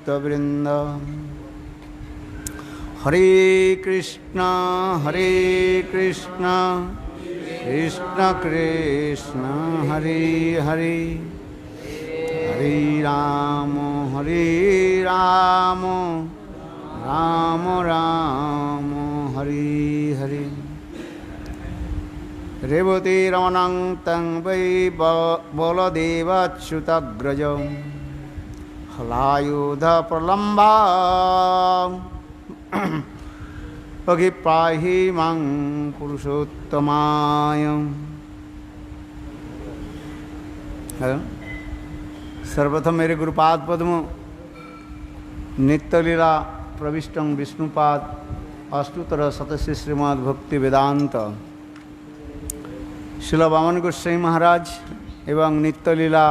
भक्तवृंद। हरे कृष्णा कृष्ण कृष्ण हरे हरे, हरे राम राम राम हरे हरे। रेवती रमणं तं वै बलदेवाच्युतग्रजं हलायुध प्रलम्बा अभिप्राहि मां पुरुषोत्तमाय। सर्वप्रथम मेरे गुरुपाद पद्म नित्यलीला प्रविष्टं विष्णुपाद अष्टोत्तर शतस्य श्रीमद् भक्ति वेदांत श्रील वामन गोस्वामी महाराज एवं नित्यलीला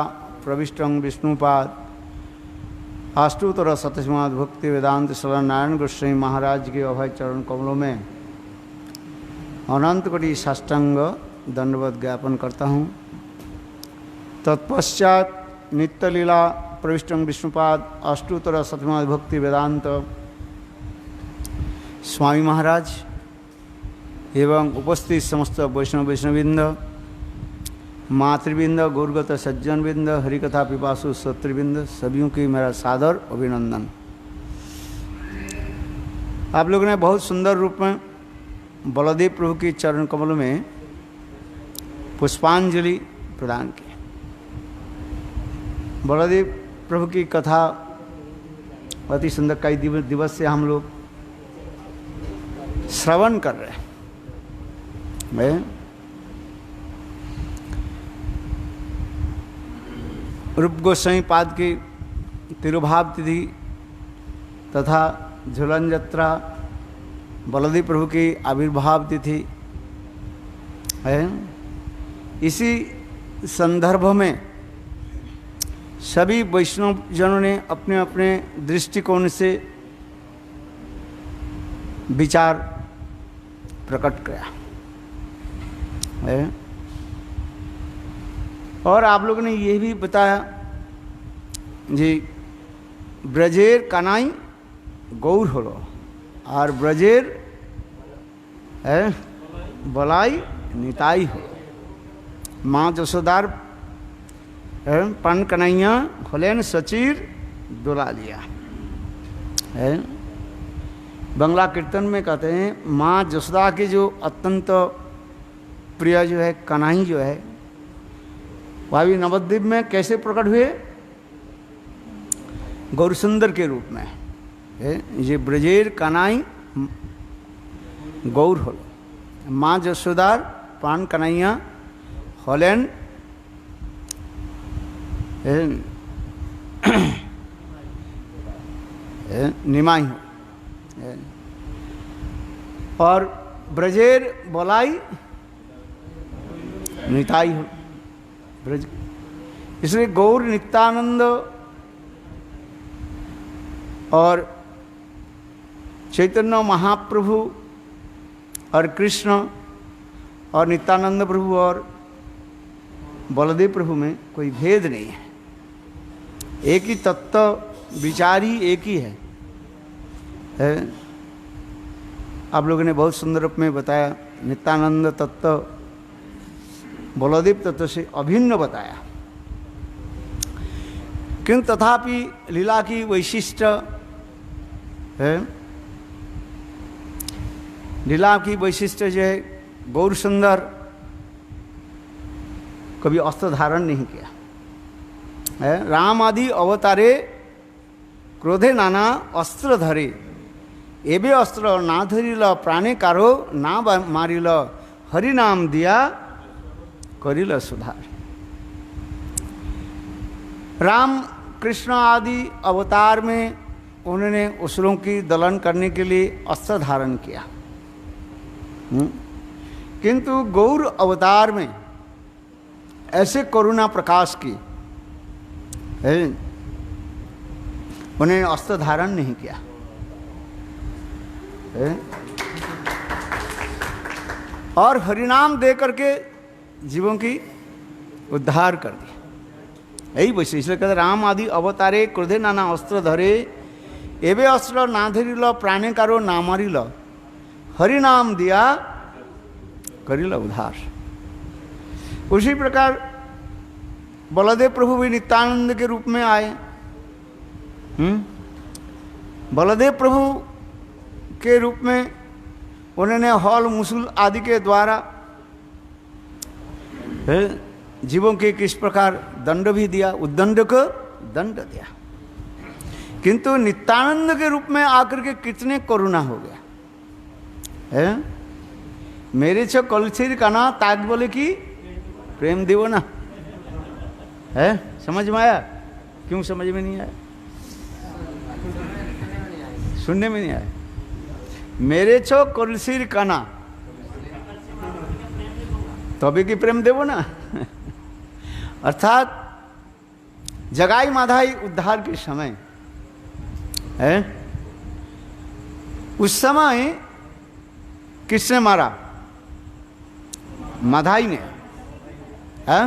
प्रविष्टं विष्णुपाद अष्टोत्तर शतश्रीमद् भक्ति वेदांत श्रील नारायण गोस्वामी महाराज के अभय चरण कमलों में अनंत कोटि साष्टांग दंडवत ज्ञापन करता हूँ। तत्पश्चात नित्यलीला प्रविष्टं विष्णुपाद अष्टोत्तर शतश्रीमद् भक्ति वेदांत स्वामी महाराज एवं उपस्थित समस्त वैष्णववृंद, मातृवृंद, गौरगत सज्जनवृंद, हरिकथा पिपासु श्रोतृवृंद, सभी की मेरा सादर अभिनंदन। आप लोगों ने बहुत सुंदर रूप में बलदेव प्रभु की चरण कमलों में पुष्पांजलि प्रदान की। बलदेव प्रभु की कथा अति सुंदर, कई दिवस से हम लोग श्रवण कर रहे हैं। रूप गोस्वामी पाद की तिरुभाव तिथि तथा झूलन यात्रा, बलदेव प्रभु की आविर्भाव तिथि है। इसी संदर्भ में सभी वैष्णव जनों ने अपने अपने दृष्टिकोण से विचार प्रकट किया है। और आप लोगों ने ये भी बताया जी, ब्रजेर कानाई गौर हलो और ब्रजेर बलाई निताई हो। माँ जसोदार पन कन्हैया होलेन सचीर दुला लिया है। बंगला कीर्तन में कहते हैं माँ जसोदा की जो अत्यंत प्रिय जो है कन्हई जो है, वह भी नवद्वीप में कैसे प्रकट हुए? गौरसुंदर के रूप में है। ये ब्रजेर कन्हई गौर होल, माँ जसोदार प्राण कन्हैया होलेन निमाई हो। और ब्रजेर बोलाई निताई हो ब्रज। इसलिए गौर नित्यानंद और चैतन्य महाप्रभु और कृष्ण और नित्यानंद प्रभु और बलदेव प्रभु में कोई भेद नहीं है। एक ही तत्व, विचारी एक ही है। आप लोगों ने बहुत सुंदर रूप में बताया। नित्यानंद तत्व बलदेव तत्व से अभिन्न बताया, किंतु तथापि लीला की वैशिष्ट है। लीला की वैशिष्ट जो है, गौर सुंदर कभी अस्त्र धारण नहीं किया है। राम आदि अवतारे क्रोधे नाना अस्त्र धरे, एबे अस्त्र ना धरिल प्राणे कारो ना मारिल, हरि नाम दिया करिल सुधार। राम कृष्ण आदि अवतार में उन्होंने असुरों की दलन करने के लिए अस्त्र धारण किया, किंतु गौर अवतार में ऐसे करुणा प्रकाश की है, उन्होंने अस्त्र धारण नहीं किया है। और हरिनाम दे करके जीवों की उद्धार कर दिया। यही वैसे इसलिए कहते राम आदि अवतारे क्रोधे नाना अस्त्र धरे, एवे अस्त्र ना धरिल प्राणे कारो ना मारिल, हरि नाम दिया करिल उद्धार। उसी प्रकार बलदेव प्रभु भी नित्यानंद के रूप में आए। बलदेव प्रभु के रूप में उन्होंने हॉल मुसुल आदि के द्वारा जीवों के किस प्रकार दंड भी दिया, उद्दंड को दंड दिया। किंतु नित्यानंद के रूप में आकर के कितने करुणा हो गया है। मेरे छो कलछिर काना ताक बोले कि प्रेम देवो ना है। समझ में आया? क्यों समझ में नहीं आया? सुनने में नहीं आया? मेरे छो कलछिर काना तभी की प्रेम देवो ना। अर्थात जगाई माधाई उद्धार के समय है, उस समय किसने मारा? माधाई ने। है?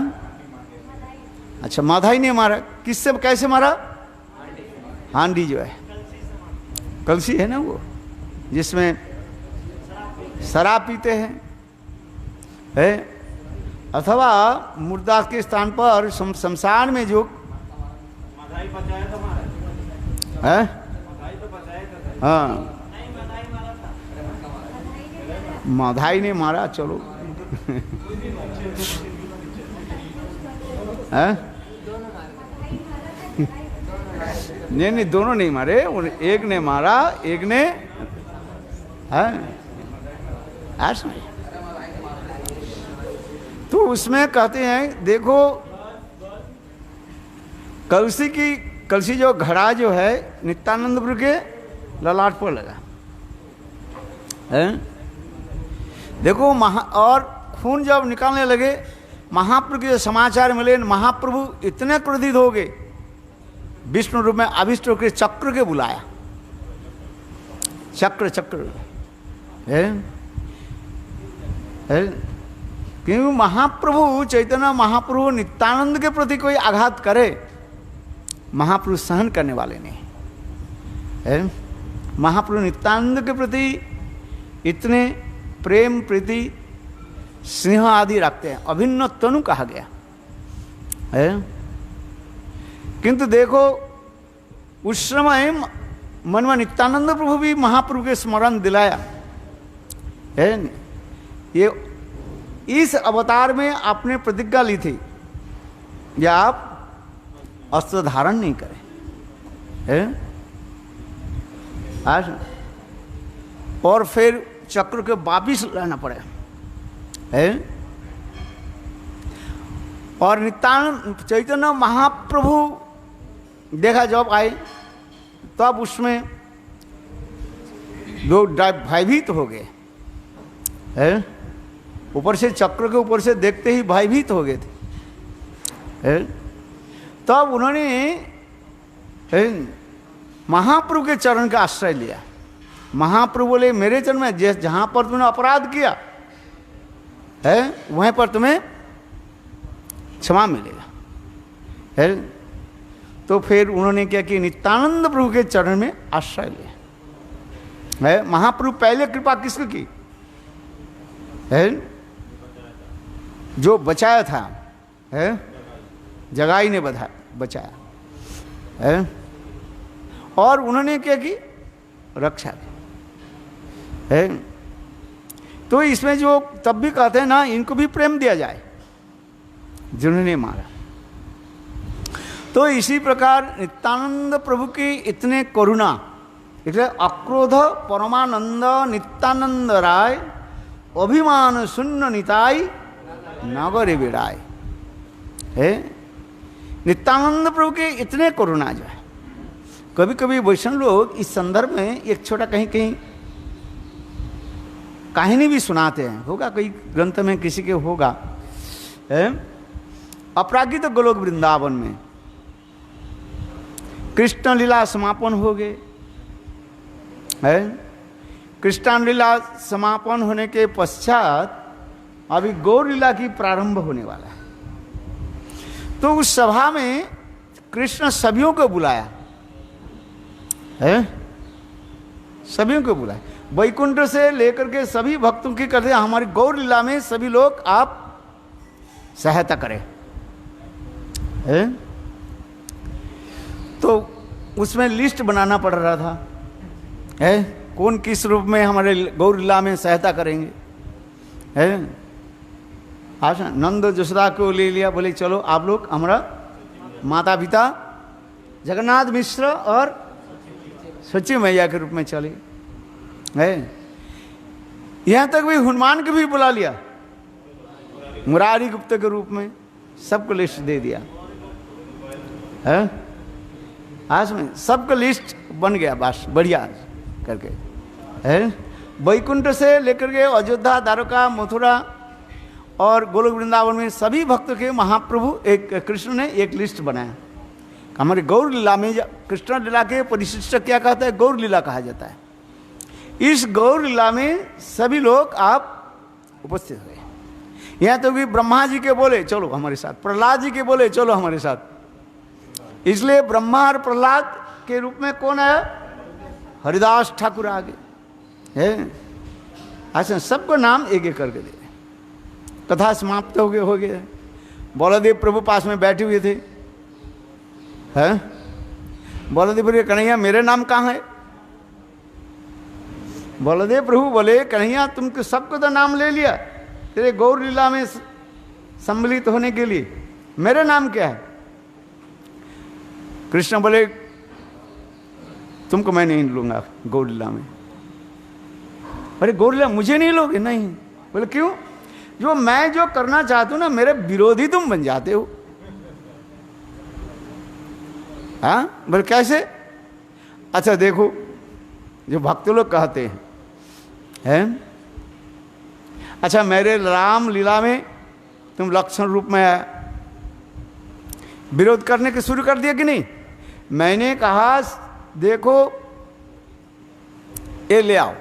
अच्छा, माधाई ने मारा। किससे, कैसे मारा? हांडी जो है, कलसी है ना वो, जिसमें शराब पीते हैं है, अथवा मुर्दा के स्थान पर शमशान में जो है, हाँ माधाई ने मारा। चलो है? नहीं, दोनों नहीं मारे, एक ने मारा, एक ने है ऐसा। तो उसमें कहते हैं देखो कलसी जो घड़ा जो है नित्यानंद प्रभु के ललाट पर लगा है। देखो और खून जब निकालने लगे, महाप्रभु के समाचार मिले, महाप्रभु इतने क्रोधित हो गए, विष्णु रूप में अभिष्ट होकर चक्र के बुलाया। चक्र है क्योंकि महाप्रभु चैतन्य महाप्रभु नित्यानंद के प्रति कोई आघात करे, महाप्रभु सहन करने वाले नहीं है। महाप्रभु नित्यानंद के प्रति इतने प्रेम प्रीति स्नेह आदि रखते हैं, अभिन्न तनु कहा गया है। किंतु देखो उस समय मन में नित्यानंद प्रभु भी महाप्रभु के स्मरण दिलाया है। ये इस अवतार में आपने प्रतिज्ञा ली थी या आप अस्त्र धारण नहीं करें है? आज और फिर चक्र के वापिस लाना पड़े है। और नित्यानंद चैतन्य महाप्रभु देखा जब आए तो अब उसमें लोग भयभीत हो गए है। ऊपर से चक्र के ऊपर से देखते ही भयभीत हो गए थे। तब उन्होंने महाप्रभु के चरण का आश्रय लिया। महाप्रभु बोले मेरे चरण में जहां पर तूने अपराध किया है वहीं पर तुम्हें क्षमा मिलेगा है। तो फिर उन्होंने क्या कि नित्यानंद प्रभु के चरण में आश्रय लिया है। महाप्रभु पहले कृपा किसको की है? जो बचाया था है, जगाई ने बचाया है। और उन्होंने क्या की? रक्षा की है। तो इसमें जो तब भी कहते हैं ना, इनको भी प्रेम दिया जाए जिन्होंने मारा। तो इसी प्रकार नित्यानंद प्रभु की इतने करुणा, इसलिए अक्रोध परमानंद नित्यानंद राय अभिमान शून्य निताई नगर बिड़ाए है। नित्यानंद प्रभु के इतने करुणा जो है, कभी कभी वैष्णव लोग इस संदर्भ में एक छोटा कहीं कहीं कहानी भी सुनाते हैं, होगा कोई ग्रंथ में किसी के होगा है। अपरागित गोलोक वृंदावन में कृष्ण लीला समापन हो गए है। कृष्ण लीला समापन होने के पश्चात अभी गौर लीला की प्रारंभ होने वाला है। तो उस सभा में कृष्ण सभियों को बुलाया है सभी को बुलाए, वैकुंठ से लेकर के सभी भक्तों की करते हमारी गौर लीला में सभी लोग आप सहायता करें। है? तो उसमें लिस्ट बनाना पड़ रहा था, है कौन किस रूप में हमारे गौर लीला में सहायता करेंगे। है आशा नंद जसोदा को ले लिया, बोले चलो आप लोग हमारा माता पिता जगन्नाथ मिश्र और सची मैया के रूप में चले। है यहाँ तक भी हनुमान को भी बुला लिया मुरारी गुप्त के रूप में, सबको लिस्ट दे दिया। है आज में सबको लिस्ट बन गया, बस बढ़िया करके। है वैकुंठ से लेकर के अयोध्या, द्वारका, मथुरा और गोलोक वृंदावन में सभी भक्तों के महाप्रभु एक कृष्ण ने एक लिस्ट बनाया। हमारे गौर लीला में कृष्ण लीला के परिशिष्ट क्या कहता है, गौर लीला कहा जाता है। इस गौर लीला में सभी लोग आप उपस्थित हुए। यहाँ तो भी ब्रह्मा जी के बोले चलो हमारे साथ, प्रहलाद जी के बोले चलो हमारे साथ। इसलिए ब्रह्मा और प्रहलाद के रूप में कौन है, हरिदास ठाकुर आगे है। अच्छा सबको नाम एक एक करके दे। कथा समाप्त हो गए। बलदेव प्रभु पास में बैठे हुए थे। हैं बलदेव प्रभु कन्हैया मेरे नाम कहाँ है। बलदेव प्रभु बोले कन्हैया तुमको सबको तो नाम ले लिया तेरे गौर लीला में सम्मिलित होने के लिए, मेरे नाम क्या है। कृष्ण बोले तुमको मैं नहीं लूंगा गौर लीला में। अरे गौर लीला मुझे नहीं लोगे, नहीं। बोले क्यों, जो मैं जो करना चाहता हूं ना मेरे विरोधी तुम बन जाते हो। हाँ बोले कैसे। अच्छा देखो जो भक्त लोग कहते हैं अच्छा मेरे राम लीला में तुम लक्षण रूप में आया, विरोध करने के शुरू कर दिया कि नहीं। मैंने कहा देखो ये ले आओ,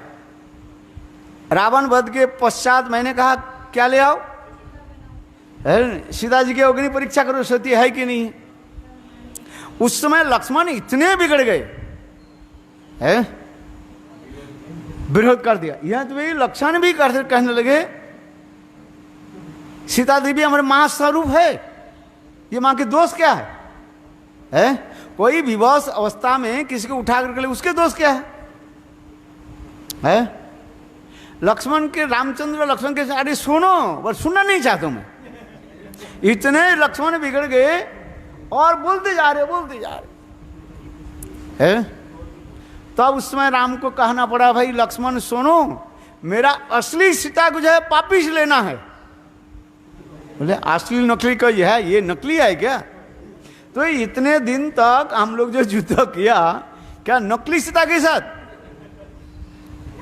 रावण वध के पश्चात मैंने कहा क्या ले आओ, सीता जी की अग्नि परीक्षा करो सती है कि नहीं। उस समय लक्ष्मण इतने बिगड़ गए हैं, विरोध कर दिया। यह तो वही लक्ष्मण भी कहने लगे सीता देवी हमारे मां स्वरूप है, ये मां के दोष क्या है? कोई विवश अवस्था में किसी को उठा करके उसके दोष क्या है? लक्ष्मण के रामचंद्र लक्ष्मण के अरे सुनो, बस सुनना नहीं चाहता मैं। इतने लक्ष्मण बिगड़ गए और बोलते जा रहे हैं। तब उस समय राम को कहना पड़ा भाई लक्ष्मण सुनो, मेरा असली सीता को जो है पापी से लेना है। बोले असली नकली का है, ये नकली है क्या। तो इतने दिन तक हम लोग जो युद्ध किया क्या नकली सीता के साथ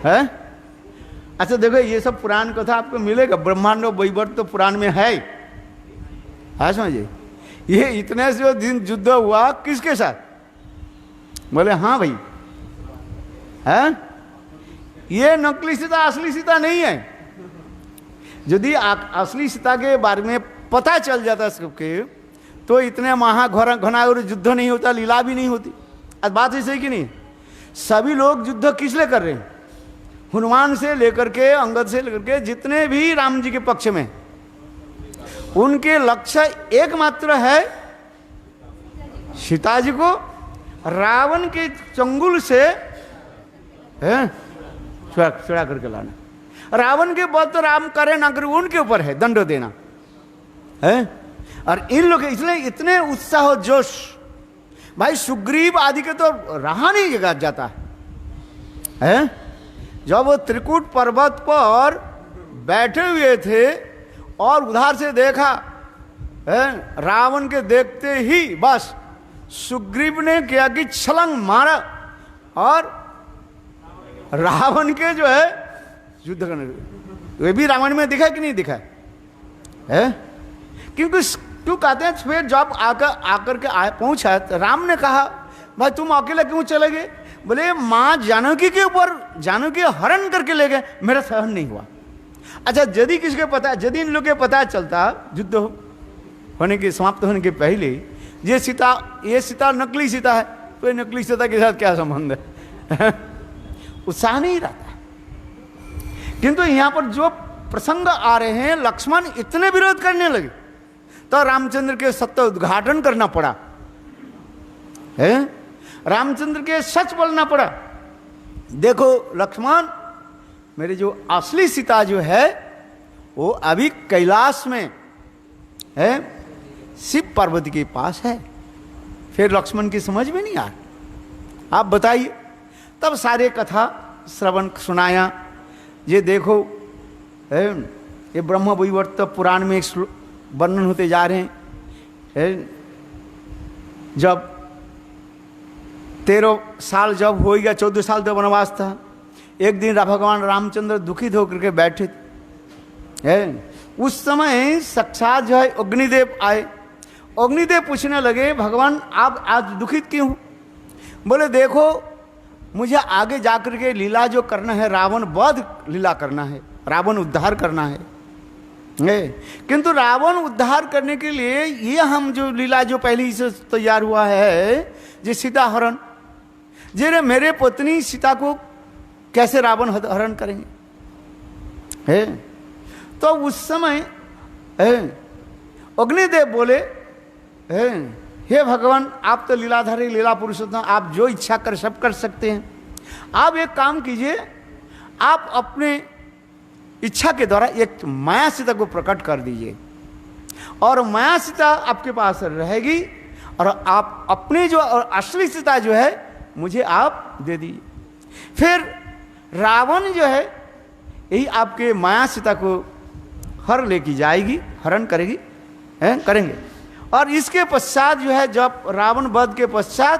है। अच्छा देखो ये सब पुराण कथा आपको मिलेगा, ब्रह्मांड वैवर्त तो पुराण में है। समझिए ये इतने जो दिन युद्ध हुआ किसके साथ। बोले हाँ भाई है, ये नकली सीता असली सीता नहीं है। यदि असली सीता के बारे में पता चल जाता सबके तो इतने घना और युद्ध नहीं होता, लीला भी नहीं होती। आज बात ऐसे कि नहीं, सभी लोग युद्ध किस लिए कर रहे हैं, हनुमान से लेकर के अंगद से लेकर के जितने भी राम जी के पक्ष में, उनके लक्ष्य एकमात्र है सीता जी को रावण के चंगुल से छुड़ा करके लाना। रावण के बल तो राम करे ना करे उनके ऊपर है दंड देना है। और इन लोग इसलिए इतने उत्साह जोश, भाई सुग्रीव आदि के तो रहा नहीं जाता है। जब वो त्रिकूट पर्वत पर बैठे हुए थे और उधर से देखा रावण के देखते ही बस सुग्रीव ने क्या कि छलांग मारा और रावण के जो है युद्ध करने। वे भी रावण में दिखा कि नहीं दिखा है। क्योंकि क्यों कहते हैं फिर जब आकर के पहुंचा तो राम ने कहा भाई तुम अकेले क्यों चले गए। बोले माँ जानकी के ऊपर जानकी हरण करके ले गए, मेरा सहन नहीं हुआ। अच्छा यदि किसके पता, यदि इन लोग के पता चलता युद्ध होने के समाप्त होने के पहले ये सीता नकली सीता है, तो ये नकली सीता के साथ क्या संबंध है। उत्साह नहीं रहता। किंतु यहां पर जो प्रसंग आ रहे हैं, लक्ष्मण इतने विरोध करने लगे तो रामचंद्र के सत्य उद्घाटन करना पड़ा है, रामचंद्र के सच बोलना पड़ा। देखो लक्ष्मण, मेरी जो असली सीता जो है वो अभी कैलाश में है, शिव पार्वती के पास है। फिर लक्ष्मण की समझ में नहीं आ रहा, आप बताइए। तब सारे कथा श्रवण सुनाया। ये देखो है, ये ब्रह्म वैवर्त पुराण में वर्णन होते जा रहे हैं। जब 13 साल जब हो गया, 14 साल तो वनवास था। एक दिन भगवान रामचंद्र दुखित होकर के बैठे है। उस समय साक्षात जो है अग्निदेव आए। अग्निदेव पूछने लगे, भगवान आप आज दुखित क्यों हो? बोले देखो, मुझे आगे जाकर के लीला जो करना है, रावण वध लीला करना है, रावण उद्धार करना है। किंतु रावण उद्धार करने के लिए ये हम जो लीला जो पहले से तैयार हुआ है, जे सीता हरण, जे मेरे पत्नी सीता को कैसे रावण हरण करेंगे है? तो उस समय अग्निदेव बोले, हे भगवान, आप तो लीलाधारी लीला पुरुषोत्तम, आप जो इच्छा कर सब कर सकते हैं। आप एक काम कीजिए, आप अपने इच्छा के द्वारा एक माया सीता को प्रकट कर दीजिए और माया सीता आपके पास रहेगी और आप अपनी जो असली सीता जो है मुझे आप दे दीजिए। फिर रावण जो है यही आपके माया सीता को हर लेके जाएगी, हरण करेगी, करेंगे। और इसके पश्चात जो है, जब रावण वध के पश्चात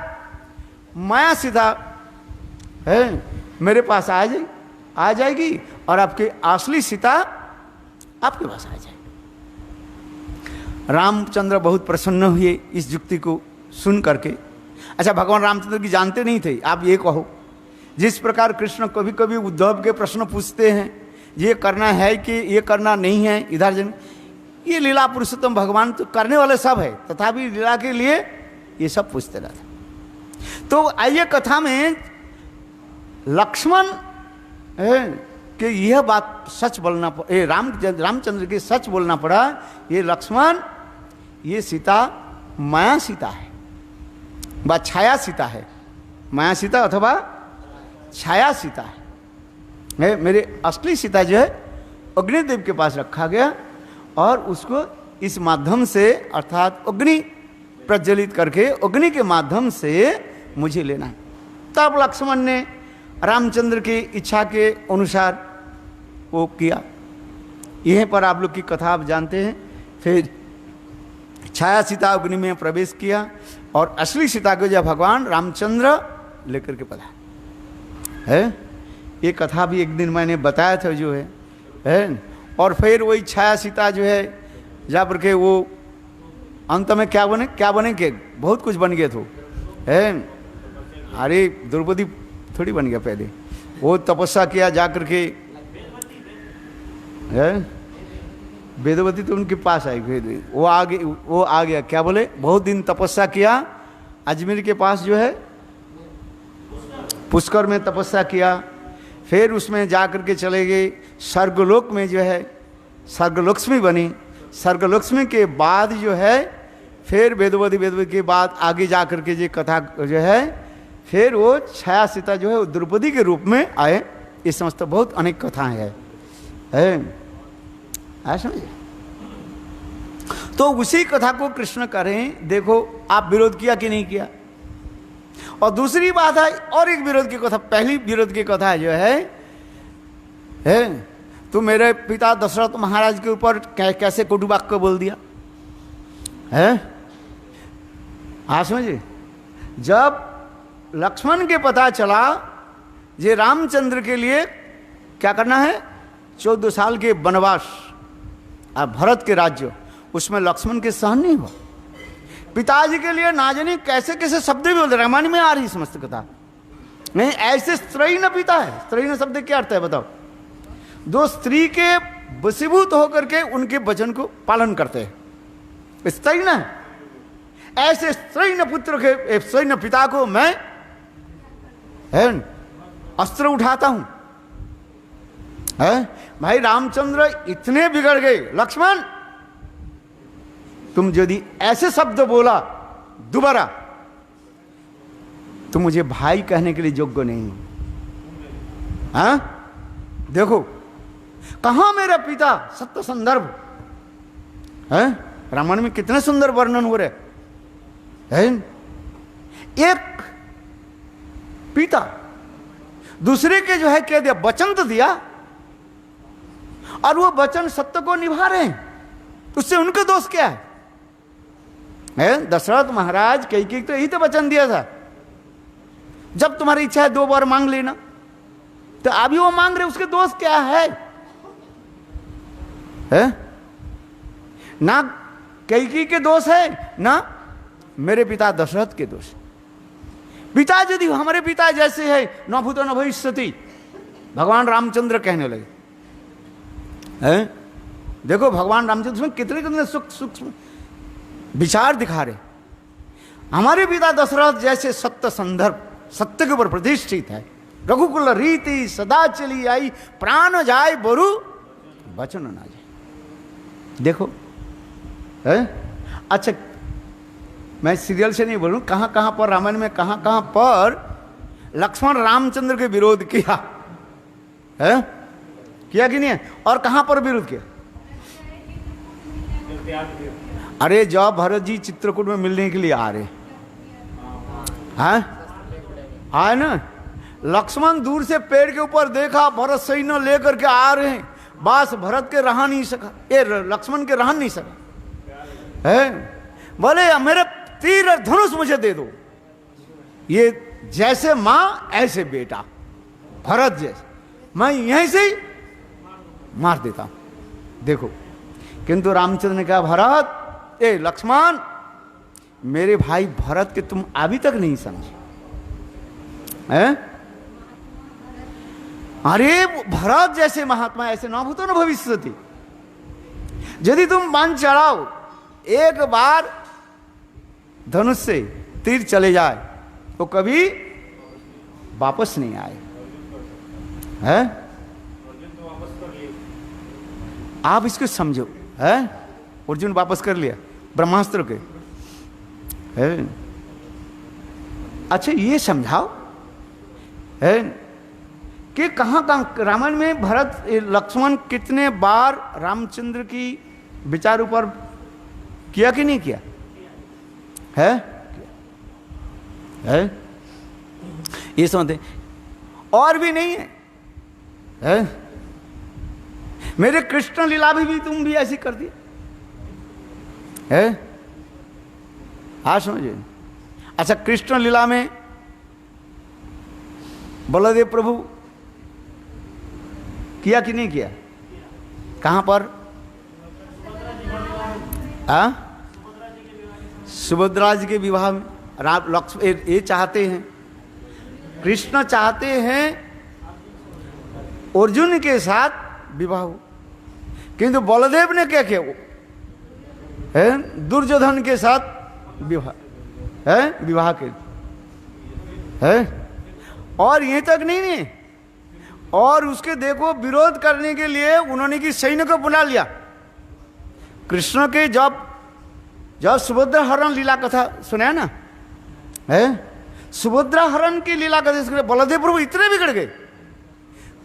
माया सीता है मेरे पास आ जाएगी और आपके असली सीता आपके पास आ जाएगी। रामचंद्र बहुत प्रसन्न हुए इस युक्ति को सुन करके। अच्छा, भगवान रामचंद्र की जानते नहीं थे। आप ये कहो, जिस प्रकार कृष्ण कभी कभी उद्धव के प्रश्न पूछते हैं, ये करना है कि ये करना नहीं है, इधर जन, ये लीला पुरुषोत्तम भगवान तो करने वाले सब है, तथापि लीला के लिए ये सब पूछते रहते। तो आइए कथा में लक्ष्मण कि यह बात सच बोलना रामचंद्र की सच बोलना पड़ा। ये लक्ष्मण, ये सीता माया सीता है, व छाया सीता है। माया सीता अथवा छाया सीता है। मेरे असली सीता जो है अग्निदेव के पास रखा गया और उसको इस माध्यम से, अर्थात अग्नि प्रज्वलित करके अग्नि के माध्यम से मुझे लेना है। तब लक्ष्मण ने रामचंद्र की इच्छा के अनुसार वो किया। यहीं पर आप लोग की कथा आप जानते हैं। फिर छाया सीता अग्नि में प्रवेश किया और असली सीता को जब भगवान रामचंद्र लेकर के पधारे है। ये कथा भी एक दिन मैंने बताया था जो है। और फिर वही छाया सीता जो है जा पर के वो अंत में क्या बने के बहुत कुछ बन गए थे है। अरे द्रौपदी थोड़ी बन गया, पहले वो तपस्या किया जाकर के है। वेदवती तो उनके पास आई, वो आ गया क्या बोले, बहुत दिन तपस्या किया अजमेर के पास जो है, पुष्कर में तपस्या किया। फिर उसमें जाकर के चले गए स्वर्गलोक में जो है, स्वर्गलक्ष्मी बनी। स्वर्गलक्ष्मी के बाद जो है फिर वेदवती के बाद आगे जाकर के जो कथा जो है, फिर वो छाया सीता जो है द्रौपदी के रूप में आए। ये समझते बहुत अनेक कथाएं है समझे। तो उसी कथा को कृष्ण करें। देखो आप विरोध किया कि नहीं किया। और दूसरी बात है, और एक विरोध की कथा, पहली विरोध की कथा जो है तो मेरे पिता दशरथ महाराज के ऊपर कैसे कटु वाक्य बोल दिया है। हाँ समझे। जब लक्ष्मण के पता चला ये रामचंद्र के लिए क्या करना है, 14 साल के वनवास और भरत के राज्य, उसमें लक्ष्मण के सहन नहीं हुआ। पिताजी के लिए ना जाने कैसे कैसे शब्द भी बोलते, रामायण में आ रही समस्त कथा नहीं। ऐसे स्त्री न पिता है। स्त्री न शब्द क्या अर्थ है बताओ। दो स्त्री के वशीभूत होकर के उनके वचन को पालन करते हैं, स्त्री न। ऐसे स्त्री न पुत्र के, स्त्री न पिता को मैं है अस्त्र उठाता हूं। है भाई रामचंद्र इतने बिगड़ गए, लक्ष्मण तुम यदि ऐसे शब्द बोला दोबारा तो मुझे भाई कहने के लिए योग्य नहीं। हाँ देखो कहां मेरा पिता, सत्य संदर्भ है रामायण में कितने सुंदर वर्णन हो रहे हैं। एक पिता दूसरे के जो है कह दिया, वचन तो दिया और वो वचन सत्य को निभा रहे हैं, उससे उनका दोष क्या है? दशरथ महाराज कई तो यही तो वचन दिया था, जब तुम्हारी इच्छा है 2 बार मांग लेना, तो अभी वो मांग रहे, उसके दोष क्या है? ना कैकेयी के दोष है ना मेरे पिता दशरथ के दोष। पिता यदि हमारे पिता जैसे है न भूतो न भविष्यति, भगवान रामचंद्र कहने लगे। देखो भगवान रामचंद्र में कितने कितने सूक्ष्म विचार दिखा रहे। हमारे पिता दशरथ जैसे सत्य संदर्भ, सत्य के ऊपर प्रतिष्ठित है। रघुकुल रीति सदा चली आई, प्राण जाए बरु वचन ना जाए। देखो है अच्छा, मैं सीरियल से नहीं बोलूं, कहां कहां पर रामायण में कहां कहां पर लक्ष्मण रामचंद्र के विरोध किया है, किया कि नहीं? और कहां पर विरोध किया? अरे जब भरत जी चित्रकूट में मिलने के लिए आ रहे आए ना, लक्ष्मण दूर से पेड़ के ऊपर देखा, भरत सैन्य लेकर के आ रहे हैं, बस भरत के रहा नहीं सका, ये लक्ष्मण के रहा नहीं सका है। बोले मेरे तीर और धनुष मुझे दे दो, ये जैसे मां ऐसे बेटा, भरत जैसे, मैं यहीं से ही मार देता हूं। देखो किंतु रामचंद्र ने कहा, भरत ए लक्ष्मण, मेरे भाई भरत के तुम अभी तक नहीं समझे हैं? अरे भरत जैसे महात्मा ऐसे न भूतो न भविष्यति। यदि तुम बाण चढ़ाओ, एक बार धनुष से तीर चले जाए तो कभी वापस नहीं आए है। आप इसको समझो है, अर्जुन वापस कर लिया ब्रह्मास्त्र के है। अच्छा ये समझाओ है कि कहां कहां रामायण में भरत लक्ष्मण कितने बार रामचंद्र की विचार ऊपर किया कि नहीं किया है? ये समझते और भी नहीं है? मेरे कृष्ण लीला भी तुम भी ऐसी कर दिए है? हाँ समझे। अच्छा कृष्ण लीला में बलदेव प्रभु किया कि नहीं किया? कहां पर? सुभद्रा जी के विवाह में राम लक्ष्मण ये चाहते हैं, कृष्ण चाहते हैं अर्जुन के साथ विवाह हो, किंतु बलदेव ने क्या किया है? दुर्योधन के साथ विवाह है, विवाह के है। और यहीं तक नहीं, और उसके देखो विरोध करने के लिए उन्होंने की सैन्य को बुला लिया। कृष्ण के जब सुभद्रा हरण लीला कथा सुना ना है, सुभद्रा हरण की लीला कथा बलदेव प्रभु इतने बिगड़ गए,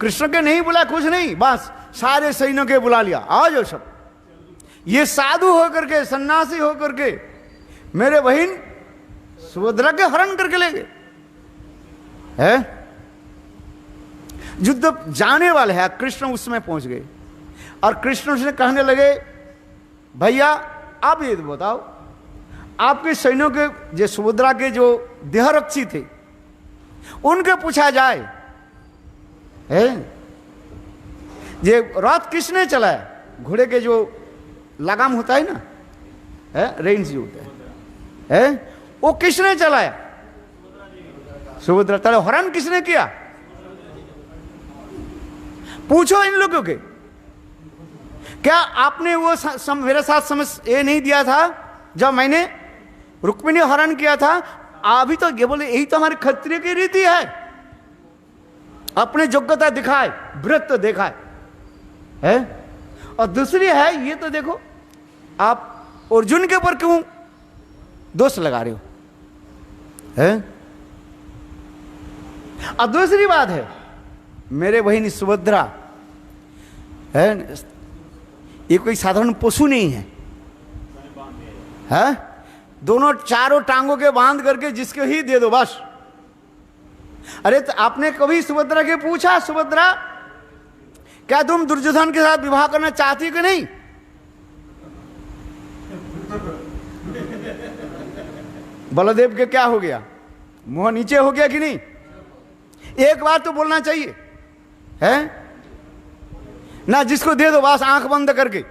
कृष्ण के नहीं बुला कुछ नहीं, बस सारे सैन्यों के बुला लिया, आ जाओ सब। ये साधु होकर के सन्यासी होकर के मेरे बहन सुभद्रा के हरण करके ले गए है। युद्ध जाने वाले हैं, कृष्ण उसमें पहुंच गए और कृष्ण से कहने लगे, भैया आप ये बताओ, आपके सैन्यों के जो सुभद्रा के जो देहरक्षी थे उनके पूछा जाए है, ये रथ किसने चलाया? घोड़े के जो लगाम होता है ना है, रेंज जो होता है, वो किसने चलाया? सुभद्रा। चलो हरण किसने किया? पूछो इन लोगों के। क्या आपने वो मेरे साथ समझ ये नहीं दिया था जब मैंने रुक्मिणी हरण किया था? अभी तो ये बोले यही तो हमारे क्षत्रिय की रीति अपने योग्यता दिखाए, वृत्त दिखाए, है। और दूसरी है, ये तो देखो आप अर्जुन के ऊपर क्यों दोष लगा रहे हो, है। और दूसरी बात है, मेरे बहन सुभद्रा है, ये कोई साधारण पशु नहीं है, है? दोनों चारों टांगों के बांध करके जिसके ही दे दो बस। अरे तो आपने कभी सुभद्रा के पूछा, सुभद्रा क्या तुम दुर्योधन के साथ विवाह करना चाहती कि नहीं? बलदेव के क्या हो गया, मुंह नीचे हो गया कि नहीं? एक बार तो बोलना चाहिए, है ना? जिसको दे दो बस आंख बंद करके,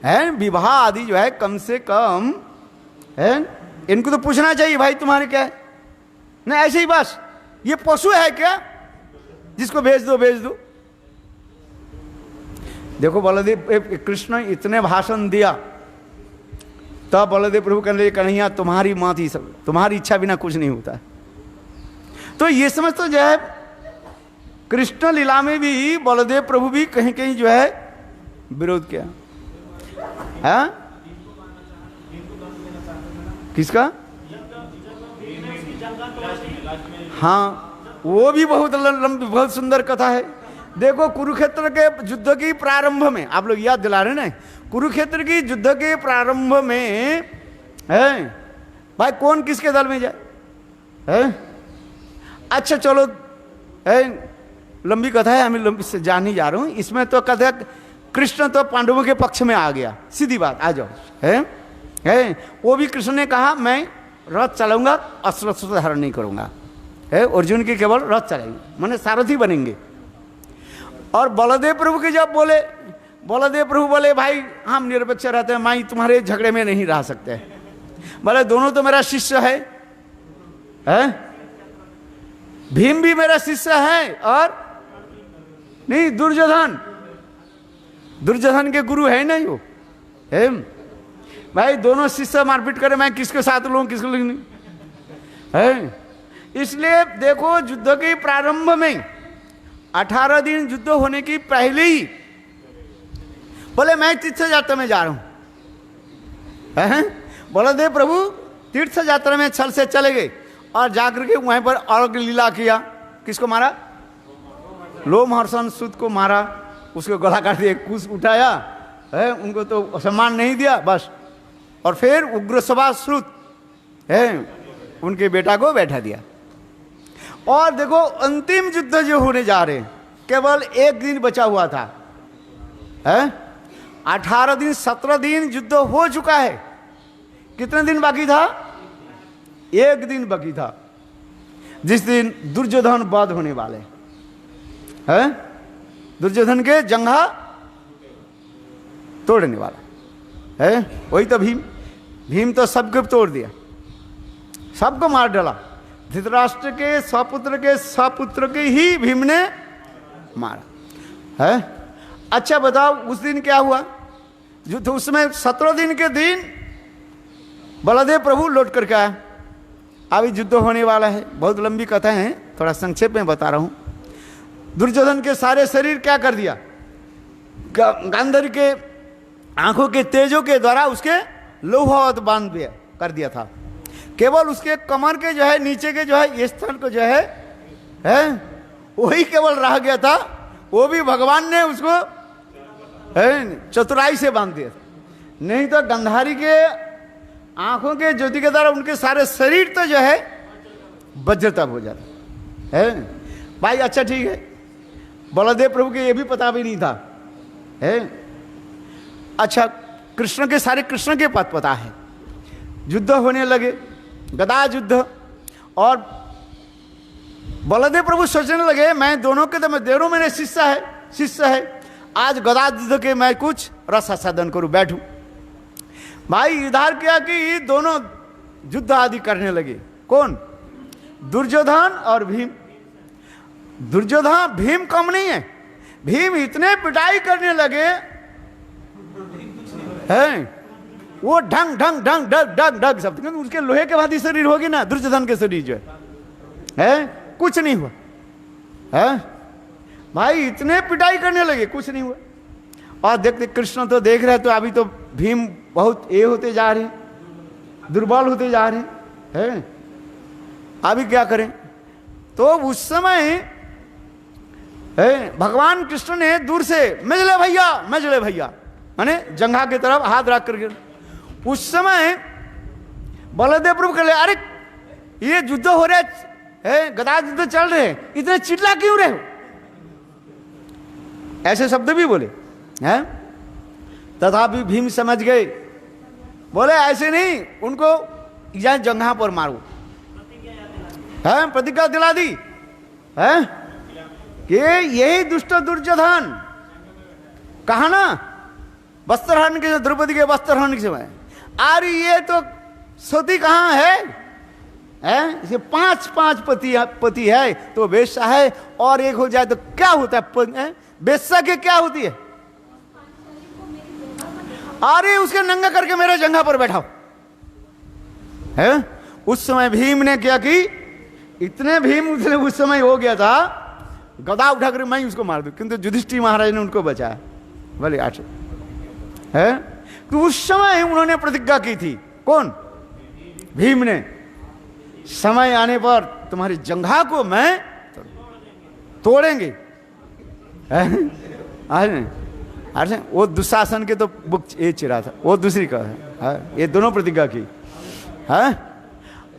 है। विवाह आदि जो है कम से कम, है, इनको तो पूछना चाहिए भाई तुम्हारे क्या है ना, ऐसे ही बस ये पशु है क्या जिसको भेज दो भेज दो। देखो बलदेव कृष्ण इतने भाषण दिया, तब बलदेव प्रभु कहने लगे कन्हैया तुम्हारी माँ थी, सब तुम्हारी इच्छा बिना कुछ नहीं होता है। तो ये समझ तो जो है कृष्ण लीला में भी बलदेव प्रभु भी कहीं कहीं जो है विरोध किया, है? किसका? हाँ, वो भी बहुत लंबी बहुत सुंदर कथा है। देखो कुरुक्षेत्र के युद्ध की प्रारंभ में, आप लोग याद दिला रहे ना, कुरुक्षेत्र की युद्ध के प्रारंभ में, है भाई कौन किसके दल में जाए, है? अच्छा चलो, है लंबी कथा है, हमें लंबी से जान ही जा रहा हूं। इसमें तो कथा कृष्ण तो पांडवों के पक्ष में आ गया, सीधी बात, आ जाओ, है। वो भी कृष्ण ने कहा मैं रथ चलाऊंगा, अस्त्र धारण नहीं करूंगा, है। अर्जुन की केवल रथ चलाएंगे, माने सारथी बनेंगे। और बलदेव प्रभु के जब बोले, बलदेव प्रभु बोले भाई हम निरपेक्ष रहते हैं, मैं तुम्हारे झगड़े में नहीं रह सकते। बोले दोनों तो मेरा शिष्य है, भीम भी मेरा शिष्य है, और नहीं दुर्योधन के गुरु है नहीं वो, है भाई। दोनों शिष्य मारपीट करे, मैं किसके साथ लूं किसको नहीं, है। इसलिए देखो युद्ध के प्रारंभ में 18 दिन युद्ध होने की पहले ही बोले मैं तीर्थ यात्रा में जा रहा हूं, है। बलदेव प्रभु तीर्थ यात्रा में छल से चले गए और जाकर के वहीं पर अर्घ लीला किया। किसको मारा? लोमहर्षण सूत को मारा, उसको गला काट दिया, कुछ उठाया, है, उनको तो सम्मान नहीं दिया बस। और फिर उग्रश्वासुत, है, उनके बेटा को बैठा दिया। और देखो अंतिम युद्ध जो होने जा रहे हैं, केवल एक दिन बचा हुआ था, है। 18 दिन 17 दिन युद्ध हो चुका है, कितने दिन बाकी था? एक दिन बाकी था, जिस दिन दुर्योधन वध होने वाले, है। दुर्योधन के जंघा तोड़ने वाला, है। वही तो भीम तो सबको तोड़ दिया, सबको मार डाला। धृतराष्ट्र के सपुत्र के ही भीम ने मारा, है। अच्छा बताओ उस दिन क्या हुआ? जो तो उसमें 17 दिन के दिन बलदेव प्रभु लौट करके आया। अभी युद्ध होने वाला है, बहुत लंबी कथा है, थोड़ा संक्षेप में बता रहा हूं। दुर्योधन के सारे शरीर क्या कर दिया? गांधारी के आंखों के तेजों के द्वारा उसके लोहावत बांध दिया कर दिया था। केवल उसके कमर के जो है नीचे के जो है ये स्थान को जो है वही केवल रह गया था। वो भी भगवान ने उसको, है, चतुराई से बांध दिया, नहीं तो गांधारी के आंखों के ज्योति के द्वारा उनके सारे शरीर तो जो है वज्रतप हो जाता, है भाई। अच्छा ठीक है, बलदेव प्रभु के ये भी पता भी नहीं था, है। अच्छा कृष्ण के सारे कृष्ण के पद पता है। युद्ध होने लगे, गदा युद्ध, और बलदेव प्रभु सोचने लगे मैं दोनों के दोनों मेरे शिष्य है, आज गदा युद्ध के मैं कुछ रस आस्वादन करूं, बैठूं। भाई इधर क्या कि दोनों युद्ध आदि करने लगे। कौन? दुर्योधन और भीम। दुर्योधन, भीम कम नहीं है, भीम इतने पिटाई करने लगे, हैं, वो ढंग ढंग ढंग ढग ढग ढग शब्द, क्योंकि उसके लोहे के भांति शरीर होगी ना दुर्योधन के शरीर जो है, कुछ नहीं हुआ, है भाई, इतने पिटाई करने लगे, कुछ नहीं हुआ। और देखते कृष्ण तो देख रहे, तो अभी तो भीम बहुत ये होते जा रहे हैं, दुर्बल होते जा रहे हैं, अभी क्या करें। तो उस समय भगवान कृष्ण ने दूर से मजले भैया माने जंघा की तरफ हाथ रख करके, उस समय बलदेव प्रभु कह ले, अरे ये युद्ध हो रहा है, गदा युद्ध चल रहे हैं, इतने चिल्ला क्यों रहे हो, ऐसे शब्द भी बोले हैं। तथापि भीम समझ गए, बोले ऐसे नहीं, उनको यह जंघा पर मारो, है प्रतिज्ञा दिला दी है कि यही दुष्ट दुर्योधन, कहा ना वस्त्रहरण के, द्रौपदी के वस्त्रहरण के समय, अरे ये तो सती कहाँ है, इसे 5 पति है तो वेश्या है, और एक हो जाए तो क्या होता है, वेश्या के क्या होती है, अरे उसके नंगा करके मेरे जंघा पर बैठाओ है। उस समय भीम ने क्या कि, इतने भीम उस समय हो गया था, गदा उठाकर मैं उसको मार दूं, किंतु युधिष्ठिर महाराज ने उनको बचाया, बोले आठ है। तो उस समय उन्होंने प्रतिज्ञा की थी, कौन, भीम ने, समय आने पर तुम्हारी जंघा को मैं तोड़ेंगे। अरे वो दुशासन के तो बुक ये चिरा था, वो दूसरी का है, ये दोनों प्रतिज्ञा की है।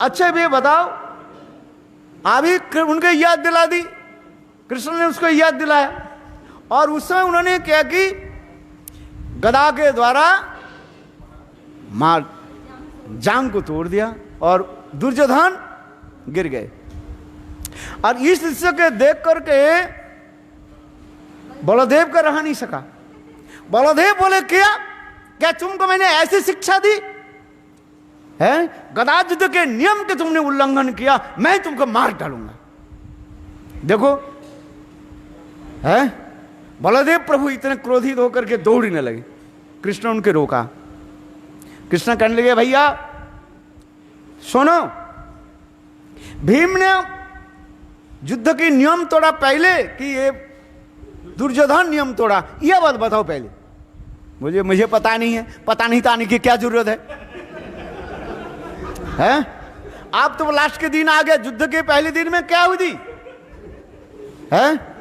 अच्छा ये बताओ, अभी उनके याद दिला दी, कृष्ण ने उसको याद दिलाया, और उस समय उन्होंने क्या कि गदा के द्वारा मार जांग को तोड़ दिया, और दुर्योधन गिर गए। और इस दृश्य के देख करके बलदेव का रहा नहीं सका। बलदेव बोले, क्या तुमको मैंने ऐसी शिक्षा दी है, गदा युद्ध के नियम के तुमने उल्लंघन किया, मैं तुमको मार डालूंगा। देखो है, बलदेव प्रभु इतने क्रोधित होकर के दौड़ने लगे, कृष्ण उनके रोका। कृष्ण कहने लगे, भैया सुनो, भीम ने युद्ध की नियम तोड़ा पहले कि ये दुर्योधन नियम तोड़ा, यह बात बताओ पहले, मुझे पता नहीं है, पता नहीं तो आने की क्या जरूरत है? आप तो लास्ट के दिन आ गए, युद्ध के पहले दिन में क्या हुई थी है?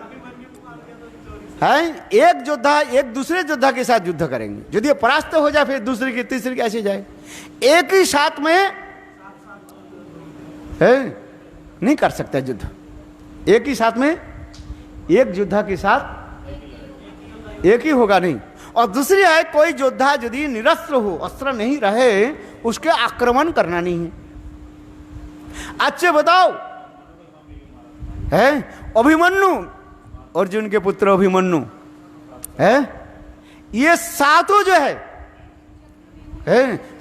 एक योद्धा एक दूसरे योद्धा के साथ युद्ध करेंगे, यदि परास्त हो जाए फिर दूसरे की तीसरे कैसे जाए, एक ही साथ में है नहीं कर सकता युद्ध, एक ही साथ में एक योद्धा के साथ एक ही होगा नहीं। और दूसरी है, कोई योद्धा यदि निरस्त्र हो, अस्त्र नहीं रहे, उसके आक्रमण करना नहीं है। अच्छे बताओ है, अभिमन्यु, अर्जुन के पुत्र अभिमन्यु है, ये सातों जो है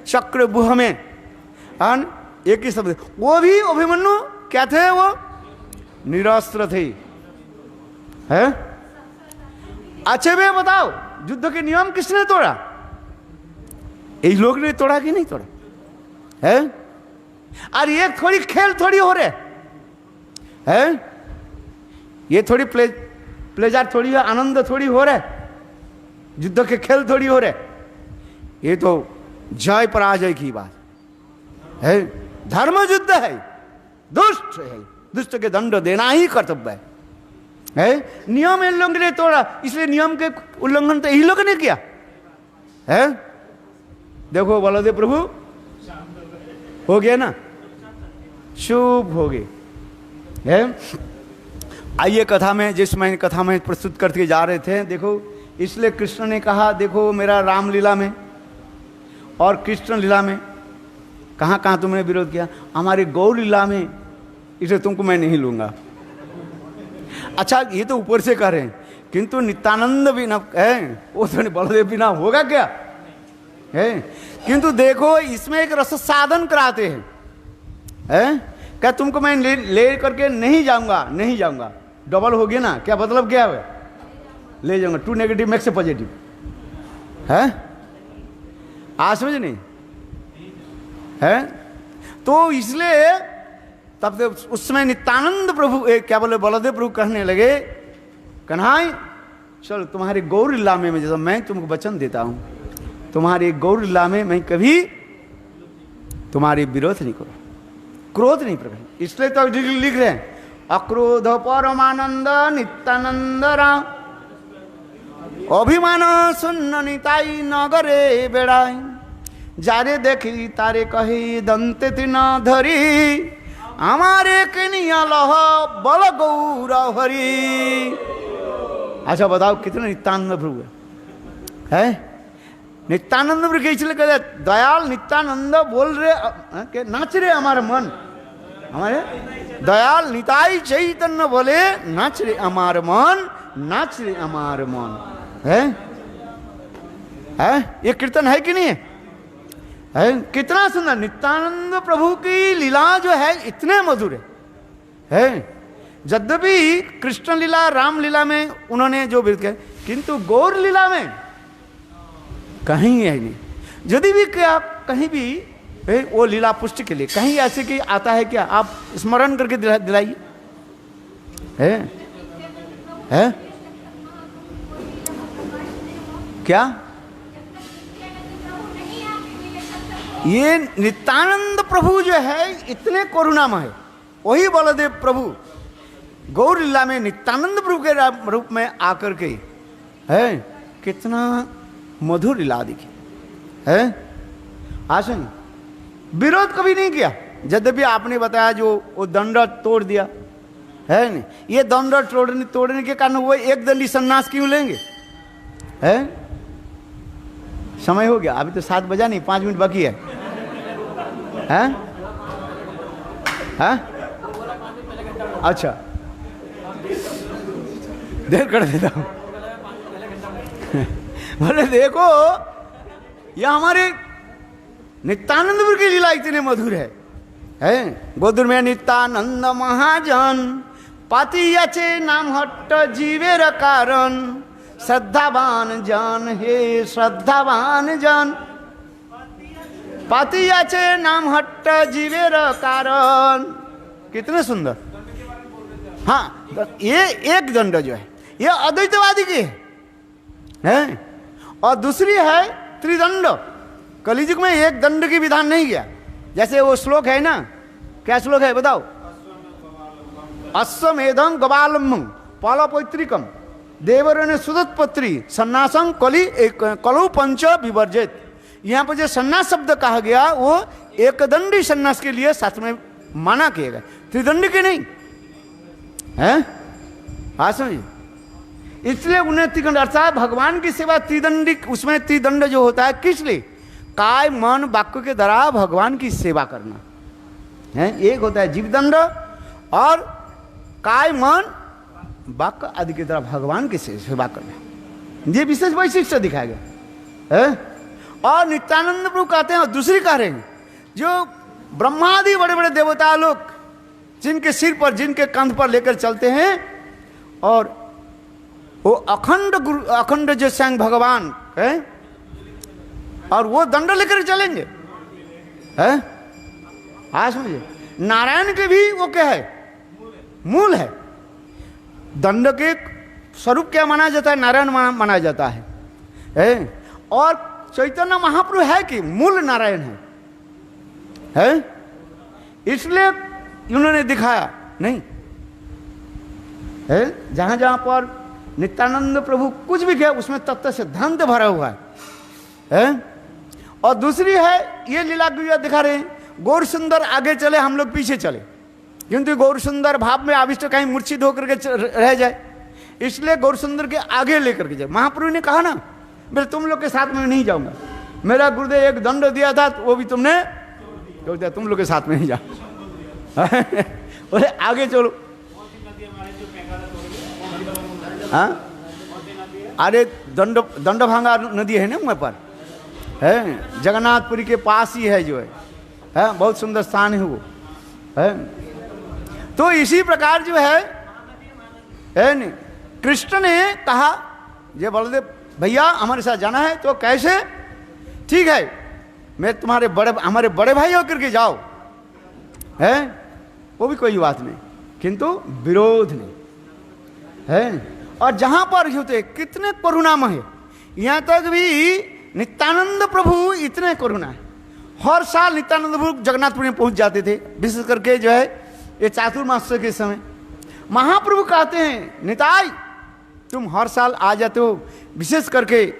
चक्रव्यूह में एक ही शब्द, वो भी अभिमन्यु क्या थे, वो निरस्त्र थे है। अच्छे वे बताओ, युद्ध के नियम किसने तोड़ा, यही लोग ने तोड़ा कि नहीं तोड़ा है? अरे ये थोड़ी खेल थोड़ी हो रहे है, ये थोड़ी प्लेजर थोड़ी है, आनंद थोड़ी हो रहा है, युद्ध के खेल थोड़ी हो रहे, ये तो जय पराजय की बात है। धर्म युद्ध है, दुष्ट है, दुष्ट के दंड देना ही कर्तव्य है। नियम इन लोगों ने तोड़ा, इसलिए नियम के उल्लंघन तो यही लोग ने किया है। देखो बलदेव प्रभु हो गया ना, शुभ हो गए है। आइए कथा में, जिस मैं कथा में प्रस्तुत करके जा रहे थे, देखो इसलिए कृष्ण ने कहा, देखो मेरा रामलीला में और कृष्ण लीला में कहाँ कहाँ तुमने विरोध किया, हमारी गौ लीला में इसे तुमको मैं नहीं लूंगा। अच्छा ये तो ऊपर से कह रहे हैं, किंतु नित्यानंद भी ना है, वो तो बलदेव बिना होगा क्या है। किंतु देखो इसमें एक रस साधन कराते हैं, क्या तुमको मैं ले करके नहीं जाऊंगा, डबल हो गया ना, क्या मतलब क्या है, ले जाऊंगा, 2 नेगेटिव मेक्स ए पॉजिटिव है, आज समझ नहीं है। तो इसलिए तब से उस समय नित्यानंद प्रभु क्या बोले बलदेव प्रभु कहने लगे, कन्हाई चलो तुम्हारे गौर लीला में जैसा मैं तुमको वचन देता हूं, तुम्हारे गौर लीला में मैं कभी तुम्हारे विरोध नहीं करूं, क्रोध नहीं प्रकट। इसलिए तो लिख रहे हैं अक्रोध परमानंद नित्यानंद राम, अभिमान सुन्न निताई नगरे बेड़ाई, जारे देखी तारे कही दंते तीन धरी, हमारे कनिया लह बल गौर हरि। अच्छा बताओ कितने नित्यानंद प्रभु है? नित्यानंद प्रभु इसलिए कहते दयाल नित्यानंद बोल रहे नाच रहे हमारे मन, हमारे दयाल निताई चैतन्य बोले नाच रे हमार मन, नाच रे हमार मन है? ये कीर्तन है कि नहीं है? कितना सुंदर नित्यानंद प्रभु की लीला जो है इतने मधुर है? यद्यपि कृष्ण लीला राम लीला में उन्होंने जो विरोध किया, किंतु गौर लीला में कहीं है नहीं। यदि भी क्या कहीं भी वो लीला पुष्टि के लिए कहीं ऐसे कि आता है क्या, आप स्मरण करके दिलाइए। है क्या ये नित्यानंद प्रभु जो है इतने करुणामय, वही बलदेव प्रभु गौर लीला में नित्यानंद प्रभु के रूप में आकर के है कितना मधुर लीला दिखी है। आसन विरोध कभी नहीं किया, यद्यपि आपने बताया जो वो दंड तोड़ दिया है नहीं, ये दंड तोड़ने के कारण वो एक दंडी सन्यास क्यों लेंगे? है समय हो गया, अभी तो 7 बजा नहीं, 5 मिनट बाकी है। हैं? हैं? अच्छा देर कर देता हूं। बोले देखो ये हमारे नित्यानंद प्रभु की लीला इतने मधुर है? गोदुर में नित्यानंद महाजन पाती आचे नाम हट्ट जीवेर कारण, श्रद्धावान जन हे श्रद्धावान जन, पाती आचे नाम हट्ट जीवेर कारण। कितने सुंदर। हाँ ये एक दंड जो है ये अद्वैतवादी की है और दूसरी है त्रिदंड। कलियुग में एक दंड की विधान नहीं किया। जैसे वो श्लोक है ना, क्या श्लोक है बताओ? अश्वमेधम गवालम पालपैत्रिकम देवरण्य सुदत्पत्री सन्यासम कलु पंच विवर्जित। यहाँ पर जो सन्यास शब्द कहा गया वो एक दंडी सन्यास के लिए साथ में माना किया गया, त्रिदंड के नहीं है। समझिए, इसलिए उन्हें त्रिदंड अर्थात भगवान की सेवा त्रिदंडी, उसमें त्रिदंड जो होता है किस लिए? काय मन वाक्य के द्वारा भगवान की सेवा करना है। एक होता है जीव दंड और काय मन वाक्य आदि के द्वारा भगवान की सेवा करना, ये विशेष वैशिष्ट दिखाया गया है। और नित्यानंद प्रभु कहते हैं, दूसरी कह रहे हैं जो ब्रह्मादि बड़े बड़े देवता लोग जिनके सिर पर जिनके कंध पर लेकर चलते हैं और वो अखंड जो स्वयं भगवान है और वो दंड लेकर चलेंगे है। आज समझिए नारायण के भी वो क्या है? मूल है। दंड के स्वरूप क्या माना जाता है? नारायण माना जाता है। और चैतन्य महाप्रभु है कि मूल नारायण है? इसलिए उन्होंने दिखाया नहीं है। जहां जहां पर नित्यानंद प्रभु कुछ भी किया उसमें तत्व सिद्धांत भरा हुआ है। और दूसरी है ये लीला गुया दिखा रहे हैं, गौर सुंदर आगे चले हम लोग पीछे चले, किंतु गौर सुंदर भाव में आविष्ट कहीं मूर्छित होकर के रह जाए, इसलिए गौर सुंदर के आगे लेकर के जाए। महाप्रभु ने कहा ना, बोले तुम लोग के साथ में नहीं जाऊंगा, मेरा गुरुदेव एक दंड दिया था वो भी तुमने तो दिया, तुम लोग के साथ में नहीं जाओ। बोले आगे चलो। हाँ अरे दंड भांगा नदी है ना वहाँ पर है, जगन्नाथपुरी के पास ही है जो है बहुत सुंदर स्थान है वो है। तो इसी प्रकार जो है नहीं, कृष्ण ने कहा ये बलदेव भैया हमारे साथ जाना है तो कैसे? ठीक है मैं तुम्हारे हमारे बड़े भाई होकर के जाओ है। वो भी कोई बात नहीं, किंतु विरोध नहीं है। और जहां पर होते कितने करुणामय है, यहां तक भी नित्यानंद प्रभु इतने करुणा है। हर साल नित्यानंद प्रभु जगन्नाथपुरी में पहुंच जाते थे, विशेष करके जो है ये चातुर्मास के समय। महाप्रभु कहते हैं निताई तुम हर साल आ जाते हो, विशेष करके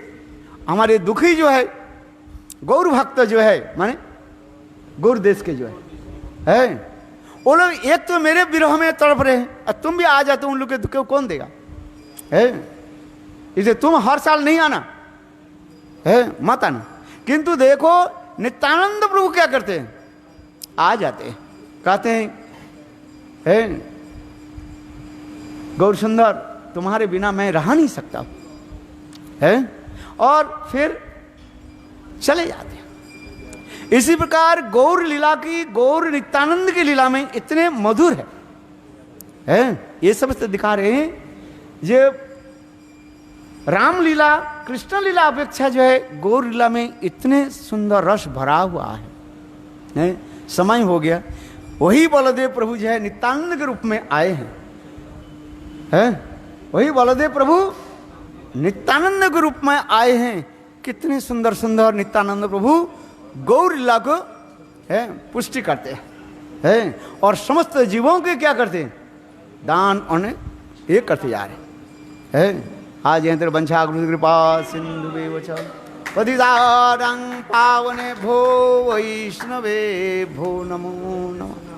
हमारे दुखी जो है गौर भक्त जो है, माने गौर देश के जो है वो लोग एक तो मेरे विरह में तड़प रहे हैं, और तुम भी आ जाते हो, उन लोग के दुख कौन देगा है। इसे तुम हर साल नहीं आना है, मत आना। किंतु देखो नित्यानंद प्रभु क्या करते हैं, आ जाते हैं, कहते हैं गौर सुंदर तुम्हारे बिना मैं रह नहीं सकता है, और फिर चले जाते हैं। इसी प्रकार गौर लीला की, गौर नित्यानंद की लीला में इतने मधुर है ये सब से दिखा रहे हैं। ये रामलीला कृष्ण लीला अपेक्षा जो है गौर लीला में इतने सुंदर रस भरा हुआ है। समय हो गया, वही बलदेव प्रभु जो है नित्यानंद के रूप में आए हैं, वही बलदेव प्रभु नित्यानंद के रूप में आए हैं। कितने सुंदर सुंदर नित्यानंद प्रभु गौर लीला को पुष्टि करते हैं, और समस्त जीवों के क्या करते हैं, दान और ये करते जा रहे हैं। आज यंत्र वंशा गुरु कृपा सिंधु पतितारं पावने भो वैष्णवे भो नमो नमः।